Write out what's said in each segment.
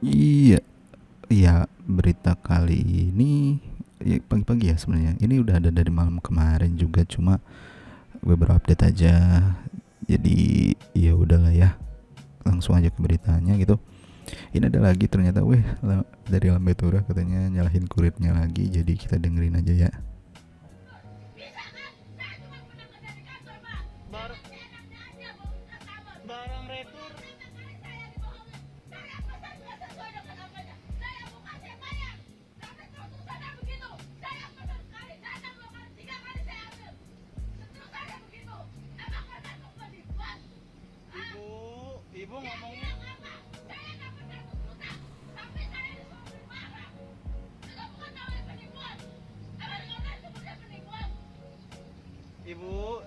Iya, iya, berita kali ini ya, pagi-pagi ya sebenarnya. Ini udah ada dari malam kemarin juga, cuma beberapa update aja. Jadi ya udahlah ya, langsung aja ke beritanya gitu. Ini ada lagi ternyata, dari Lambe Tura katanya nyalahin kurirnya lagi. Jadi kita dengerin aja ya. Bar barang retur. Ibu, ibu ngomongnya. Ibu,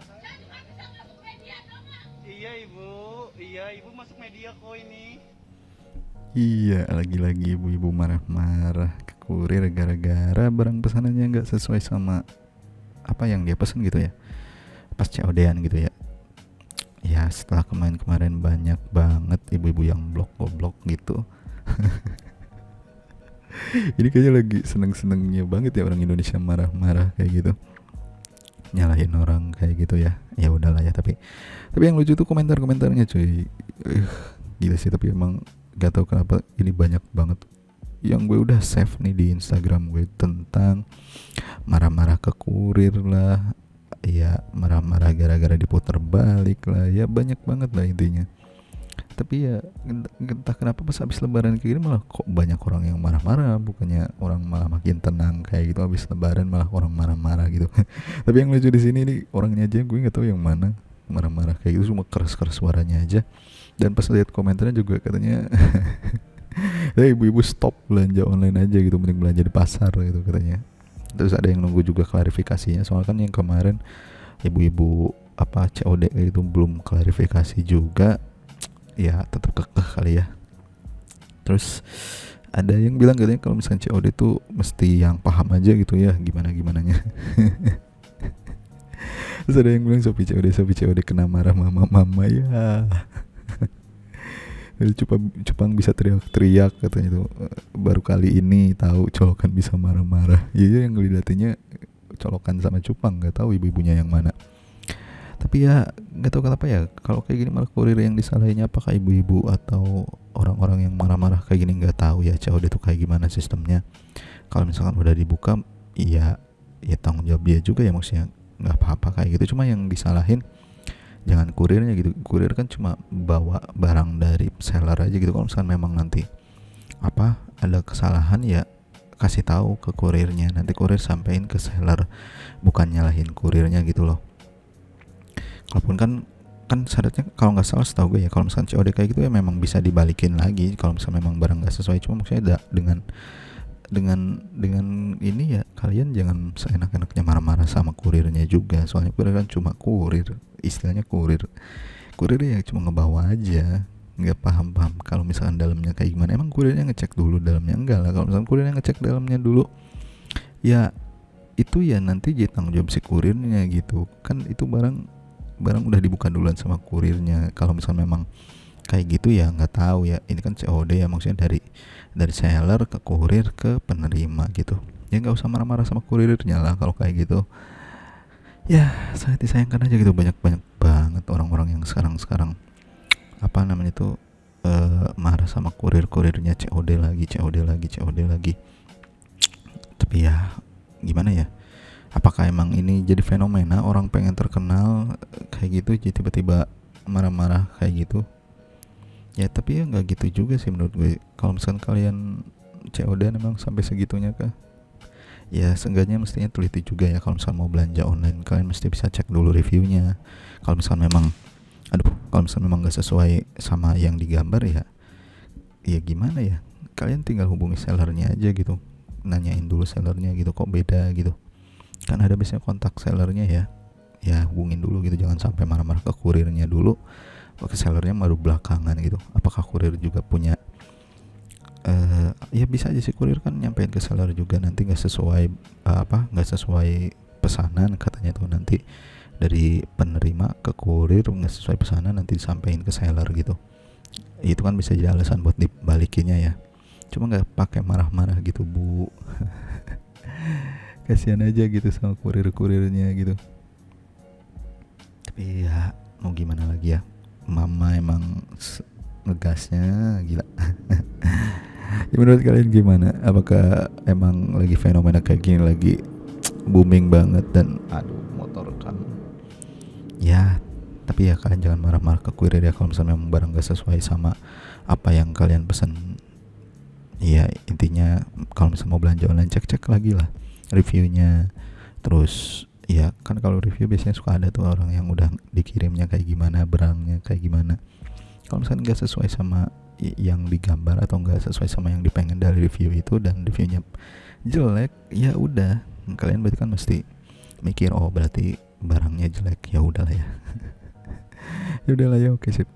iya ibu, iya ibu masuk media kok ini. Iya, lagi-lagi ibu-ibu marah-marah ke kurir gara-gara barang pesanannya nggak sesuai sama apa yang dia pesen gitu ya. Pas COD-an gitu ya. Ya setelah kemarin-kemarin banyak banget ibu-ibu yang blok goblok gitu. Ini kayaknya lagi seneng-senengnya banget ya orang Indonesia marah-marah kayak gitu, nyalahin orang kayak gitu ya. Ya udahlah ya, tapi yang lucu tuh komentar-komentarnya cuy. uh, Gila sih, tapi emang gak tahu kenapa ini banyak banget yang gue udah save nih di Instagram gue tentang marah-marah ke kurir lah, ya marah-marah gara-gara diputar balik lah, ya banyak banget lah intinya. Tapi ya entah kenapa pas habis lebaran kayak gini malah kok banyak orang yang marah-marah, bukannya orang malah makin tenang kayak gitu. Habis lebaran malah orang marah-marah gitu. Tapi yang lucu di sini nih, orangnya aja gue nggak tahu yang mana marah-marah kayak gitu, cuma keras-keras suaranya aja. Dan pas lihat komentarnya juga katanya, ibu-ibu stop belanja online aja gitu, mending belanja di pasar gitu katanya. Terus ada yang nunggu juga klarifikasinya, soalnya kan yang kemarin ibu-ibu apa COD itu belum klarifikasi juga. Ya tetap kekeh kali ya. Terus ada yang bilang katanya kalau misalnya COD tuh mesti yang paham aja gitu ya, gimana gimananya. Terus ada yang bilang Sopi COD kena marah mama ya. Jadi cupang bisa teriak-teriak katanya tuh, baru kali ini tahu colokan bisa marah-marah. Iya, yang ngeliatinnya colokan sama cupang, nggak tahu ibu-ibunya yang mana. Tapi ya nggak tahu kenapa ya, kalau kayak gini malah kurir yang disalahinnya, apakah ibu-ibu atau orang-orang yang marah-marah kayak gini. Nggak tahu ya COD itu kayak gimana sistemnya. Kalau misalkan udah dibuka, iya ya tanggung jawab dia juga ya, maksudnya nggak apa-apa kayak gitu. Cuma yang disalahin jangan kurirnya gitu. Kurir kan cuma bawa barang dari seller aja gitu. Kalau misalkan memang nanti apa ada kesalahan, ya kasih tahu ke kurirnya, nanti kurir sampein ke seller, bukan nyalahin kurirnya gitu loh. Kalaupun kan syaratnya kalau nggak salah setahu gue ya, kalau misalkan COD kayak gitu ya memang bisa dibalikin lagi kalau misalnya memang barang nggak sesuai. Cuma maksudnya dengan ini ya, kalian jangan seenak-enaknya marah-marah sama kurirnya juga. Soalnya kurir kan cuma kurir, istilahnya kurir ya cuma ngebawa aja, nggak paham-paham kalau misalkan dalamnya kayak gimana. Emang kurirnya ngecek dulu dalamnya? Enggak lah. Kalau misalkan kurirnya ngecek dalamnya dulu, ya itu ya nanti jadi tanggung jawab si kurirnya gitu kan. Itu barang barang udah dibuka duluan sama kurirnya. Kalau misalnya memang kayak gitu ya nggak tahu ya, ini kan COD ya, maksudnya dari seller ke kurir ke penerima gitu. Ya nggak usah marah-marah sama kurirnya lah kalau kayak gitu. Ya sangat disayangkan aja gitu, banyak banyak banget orang-orang yang sekarang apa namanya itu, marah sama kurirnya. COD lagi. Tapi ya gimana ya, apakah emang ini jadi fenomena orang pengen terkenal kayak gitu jadi tiba-tiba marah-marah kayak gitu. Ya tapi ya nggak gitu juga sih menurut gue. Kalau misalkan kalian COD memang sampai segitunya kah, ya seenggaknya mestinya teliti juga ya. Kalau misalkan mau belanja online, kalian mesti bisa cek dulu reviewnya. Kalau misalkan memang kalau misalkan memang nggak sesuai sama yang digambar, ya gimana ya, kalian tinggal hubungi sellernya aja gitu, nanyain dulu sellernya gitu, kok beda gitu. Kan ada biasanya kontak sellernya ya. Ya hubungin dulu gitu, jangan sampai marah-marah ke kurirnya dulu, ke sellernya baru belakangan gitu. Apakah kurir juga punya ya bisa aja sih kurir kan nyampein ke seller juga, nanti nggak sesuai nggak sesuai pesanan katanya tuh, nanti dari penerima ke kurir nggak sesuai pesanan, nanti disampaikan ke seller gitu. Itu kan bisa jadi alasan buat dibalikinnya ya. cuma nggak pakai marah-marah gitu bu. Kasihan aja gitu sama kurir-kurirnya gitu. Tapi ya mau gimana lagi ya, mama emang ngegasnya gila. Ya menurut kalian gimana? Apakah emang lagi fenomena kayak gini lagi booming banget dan aduh motor kan? Ya tapi ya kalian jangan marah-marah ke kurir ya kalau misalnya memang barang gak sesuai sama apa yang kalian pesan. Ya intinya kalau misalnya mau belanja online cek lagi lah reviewnya. Terus ya kan kalau review biasanya suka ada tuh orang yang udah dikirimnya kayak gimana, barangnya kayak gimana. Kalau misalnya nggak sesuai sama yang digambar atau nggak sesuai sama yang dipengen dari review itu dan reviewnya jelek, ya udah kalian berarti kan mesti mikir oh berarti barangnya jelek, ya udahlah ya. Ya udahlah ya, oke sip.